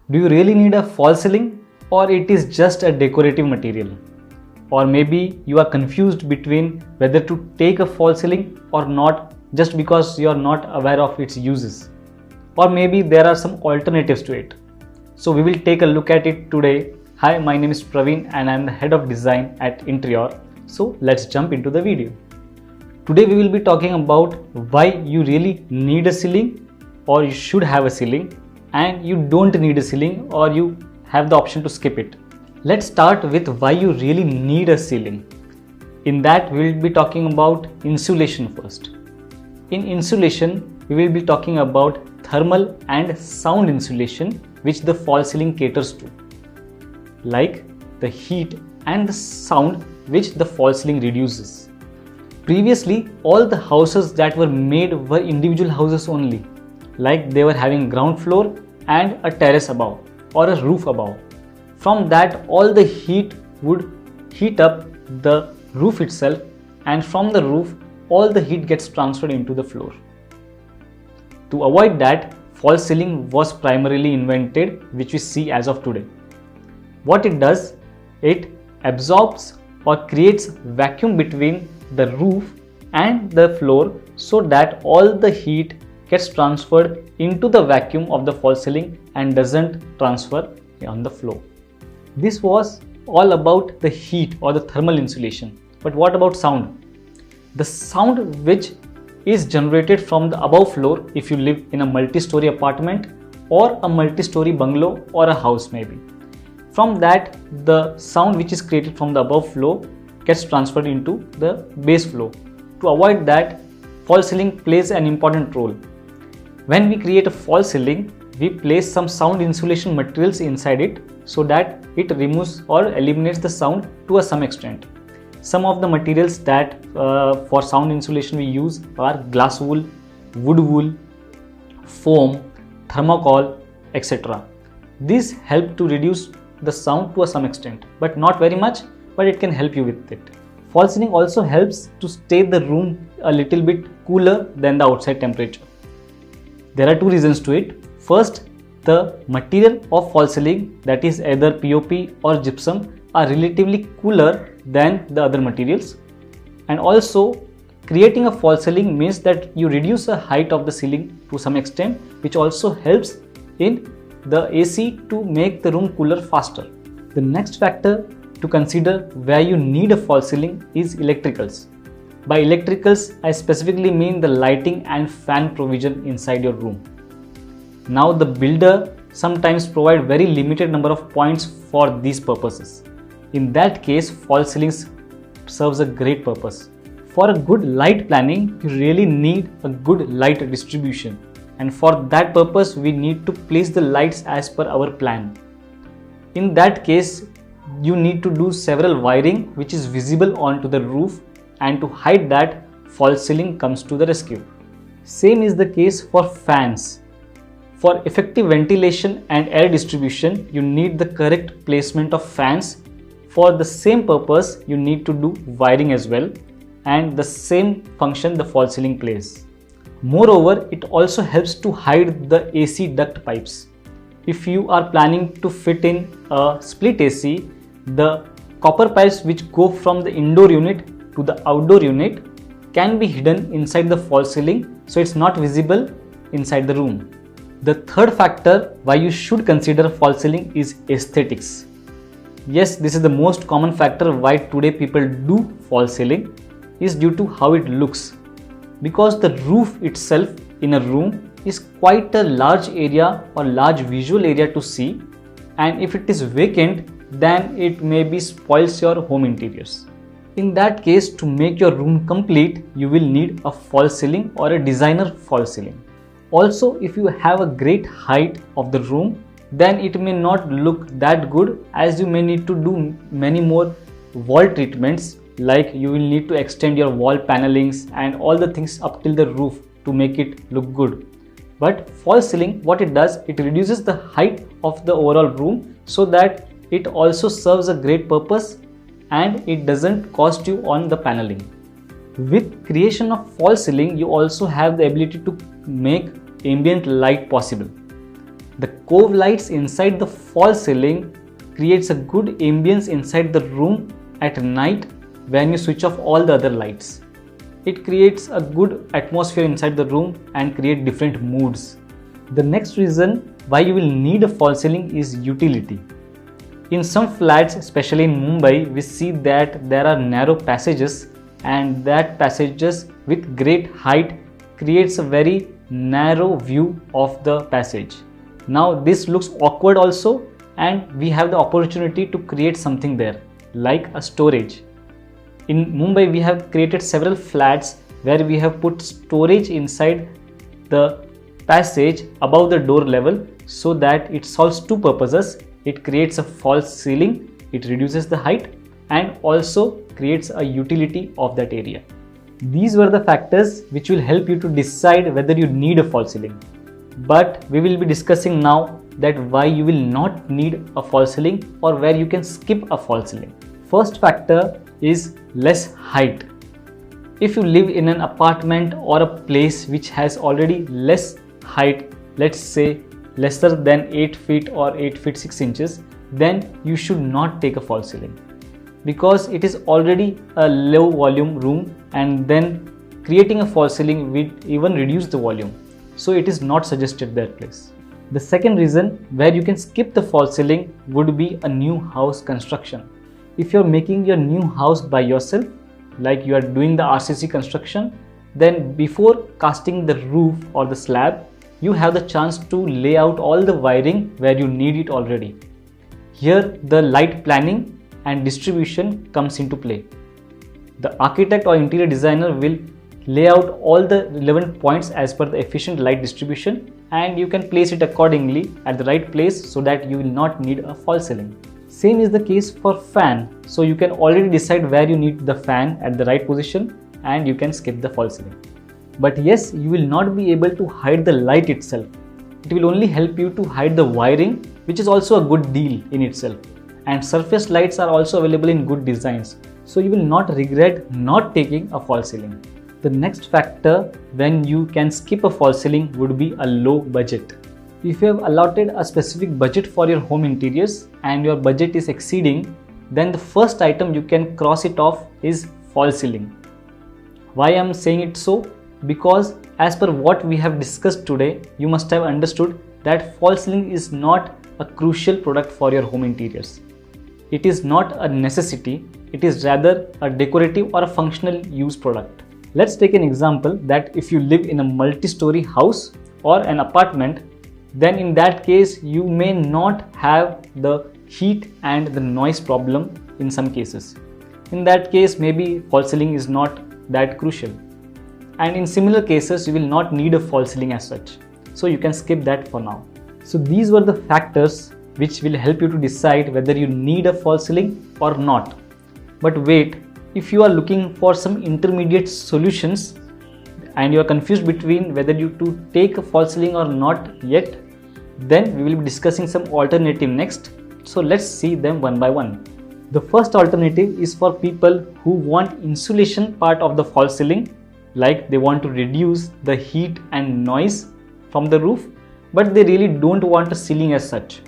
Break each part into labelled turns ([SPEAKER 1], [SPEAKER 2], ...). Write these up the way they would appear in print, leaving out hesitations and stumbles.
[SPEAKER 1] Do you really need a false ceiling, or it is just a decorative material? Or maybe you are confused between whether to take a false ceiling or not just because you are not aware of its uses. Or maybe there are some alternatives to it. So we will take a look at it today. Hi, my name is Praveen and I am the head of design at Intrior. So let's jump into the video. Today we will be talking about why you really need a ceiling, or you should have a ceiling, and you don't need a ceiling, or you have the option to skip it. Let's start with why you really need a ceiling. In that we will be talking about insulation first. In insulation we will be talking about thermal and sound insulation, which the false ceiling caters to, like the heat and the sound which the false ceiling reduces. Previously, all the houses that were made were individual houses only, like they were having ground floor and a terrace above or a roof above. From that, all the heat would heat up the roof itself, and from the roof all the heat gets transferred into the floor. To avoid that, false ceiling was primarily invented, which we see as of today. What it does, it absorbs or creates vacuum between the roof and the floor so that all the heat gets transferred into the vacuum of the false ceiling and doesn't transfer on the floor. This was all about the heat or the thermal insulation. But what about sound? The sound which is generated from the above floor if you live in a multi-story apartment or a multi-story bungalow or a house maybe. From that, the sound which is created from the above floor gets transferred into the base floor. To avoid that, false ceiling plays an important role. When we create a false ceiling, we place some sound insulation materials inside it so that it removes or eliminates the sound to some extent. Some of the materials that for sound insulation we use are glass wool, wood wool, foam, thermocol, etc. These help to reduce the sound to some extent, but not very much, but it can help you with it. False ceiling also helps to stay the room a little bit cooler than the outside temperature. There are two reasons to it. First, the material of false ceiling, that is either POP or gypsum, are relatively cooler than the other materials. And also, creating a false ceiling means that you reduce the height of the ceiling to some extent, which also helps in the AC to make the room cooler faster. The next factor to consider where you need a false ceiling is electricals. By electricals, I specifically mean the lighting and fan provision inside your room. Now the builder sometimes provide very limited number of points for these purposes. In that case, false ceilings serves a great purpose. For a good light planning, you really need a good light distribution, and for that purpose we need to place the lights as per our plan. In that case, you need to do several wiring which is visible onto the roof, and to hide that, false ceiling comes to the rescue. Same is the case for fans. For effective ventilation and air distribution, you need the correct placement of fans. For the same purpose, you need to do wiring as well, and the same function the false ceiling plays. Moreover, it also helps to hide the AC duct pipes. If you are planning to fit in a split AC, the copper pipes which go from the indoor unit to the outdoor unit can be hidden inside the false ceiling, so it's not visible inside the room. The third factor why you should consider false ceiling is aesthetics. Yes, this is the most common factor why today people do false ceiling, is due to how it looks. Because the roof itself in a room is quite a large area or large visual area to see, and if it is vacant, then it maybe spoils your home interiors. In that case, to make your room complete, you will need a false ceiling or a designer false ceiling. Also, if you have a great height of the room, then it may not look that good, as you may need to do many more wall treatments, like you will need to extend your wall panelings and all the things up till the roof to make it look good. But false ceiling, what it does, it reduces the height of the overall room so that it also serves a great purpose and it doesn't cost you on the paneling. With creation of false ceiling, you also have the ability to make ambient light possible. The cove lights inside the false ceiling creates a good ambience inside the room at night when you switch off all the other lights. It creates a good atmosphere inside the room and create different moods. The next reason why you will need a false ceiling is utility. In some flats, especially in Mumbai, we see that there are narrow passages, and that passages with great height creates a very narrow view of the passage. Now this looks awkward also, and we have the opportunity to create something there like a storage. In Mumbai we have created several flats where we have put storage inside the passage above the door level, so that it solves two purposes. It creates a false ceiling, it reduces the height, and also creates a utility of that area. These were the factors which will help you to decide whether you need a false ceiling. But we will be discussing now that why you will not need a false ceiling or where you can skip a false ceiling. First factor is less height. If you live in an apartment or a place which has already less height, let's say lesser than 8 feet or 8 feet 6 inches, then you should not take a false ceiling, because it is already a low volume room, and then creating a false ceiling will even reduce the volume. So it is not suggested that place. The second reason where you can skip the false ceiling would be a new house construction. If you are making your new house by yourself, like you are doing the RCC construction, then before casting the roof or the slab, you have the chance to lay out all the wiring where you need it already. Here the light planning and distribution comes into play. The architect or interior designer will lay out all the relevant points as per the efficient light distribution, and you can place it accordingly at the right place so that you will not need a false ceiling. Same is the case for fan. So you can already decide where you need the fan at the right position, and you can skip the false ceiling. But yes, you will not be able to hide the light itself. It will only help you to hide the wiring, which is also a good deal in itself. And surface lights are also available in good designs. So you will not regret not taking a false ceiling. The next factor when you can skip a false ceiling would be a low budget. If you have allotted a specific budget for your home interiors and your budget is exceeding, then the first item you can cross it off is false ceiling. Why I am saying it so? Because as per what we have discussed today, you must have understood that false ceiling is not a crucial product for your home interiors. It is not a necessity, it is rather a decorative or a functional use product. Let's take an example that if you live in a multi-story house or an apartment, then in that case you may not have the heat and the noise problem in some cases. In that case, maybe false ceiling is not that crucial. And in similar cases, you will not need a false ceiling as such. So you can skip that for now. So these were the factors which will help you to decide whether you need a false ceiling or not. But wait, if you are looking for some intermediate solutions and you are confused between whether you to take a false ceiling or not yet, then we will be discussing some alternative next. So let's see them one by one. The first alternative is for people who want insulation part of the false ceiling, like they want to reduce the heat and noise from the roof, but they really don't want a ceiling as such.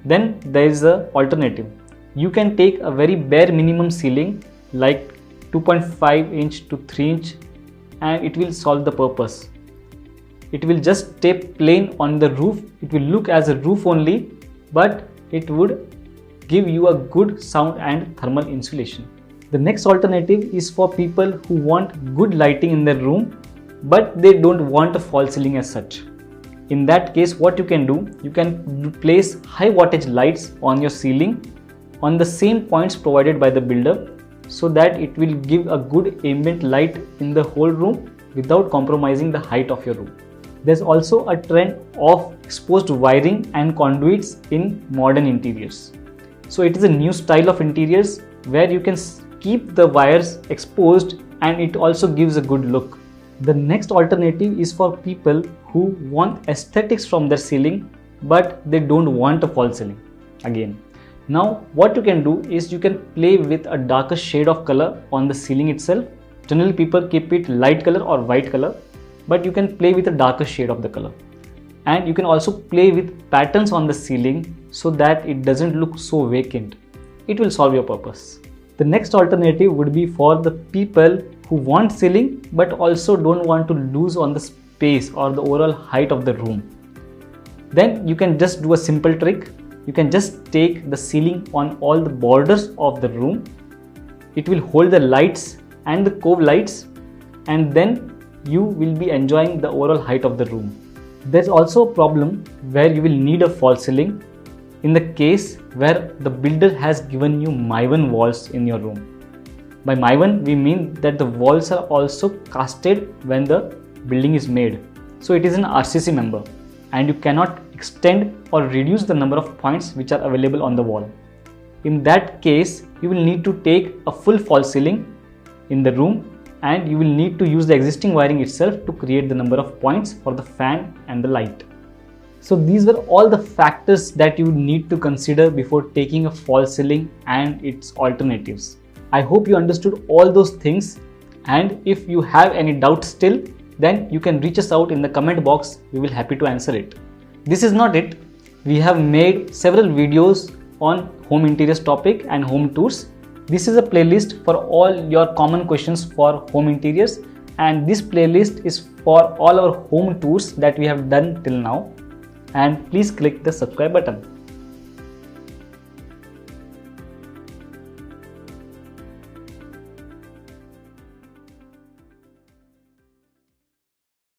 [SPEAKER 1] Then there is an alternative. You can take a very bare minimum ceiling like 2.5 inch to 3 inch, and it will solve the purpose. It will just stay plain on the roof. It will look as a roof only, but it would give you a good sound and thermal insulation. The next alternative is for people who want good lighting in their room, but they don't want a false ceiling as such. In that case, what you can do, you can place high wattage lights on your ceiling on the same points provided by the builder, so that it will give a good ambient light in the whole room without compromising the height of your room. There's also a trend of exposed wiring and conduits in modern interiors. So it is a new style of interiors where you can keep the wires exposed, and it also gives a good look. The next alternative is for people who want aesthetics from their ceiling, but they don't want a false ceiling again. Now what you can do is you can play with a darker shade of color on the ceiling itself. Generally people keep it light color or white color, but you can play with a darker shade of the color. And you can also play with patterns on the ceiling so that it doesn't look so vacant. It will solve your purpose. The next alternative would be for the people who want ceiling but also don't want to lose on the space or the overall height of the room. Then you can just do a simple trick. You can just take the ceiling on all the borders of the room. It will hold the lights and the cove lights, and then you will be enjoying the overall height of the room. There's also a problem where you will need a false ceiling in the case where the builder has given you Maivan walls in your room. By Maivan, we mean that the walls are also casted when the building is made. So it is an RCC member and you cannot extend or reduce the number of points which are available on the wall. In that case, you will need to take a full false ceiling in the room, and you will need to use the existing wiring itself to create the number of points for the fan and the light. So these were all the factors that you need to consider before taking a false ceiling and its alternatives. I hope you understood all those things, and if you have any doubts still, then you can reach us out in the comment box. We will be happy to answer it. This is not it. We have made several videos on home interiors topic and home tours. This is a playlist for all your common questions for home interiors, and this playlist is for all our home tours that we have done till now. And please click the subscribe button.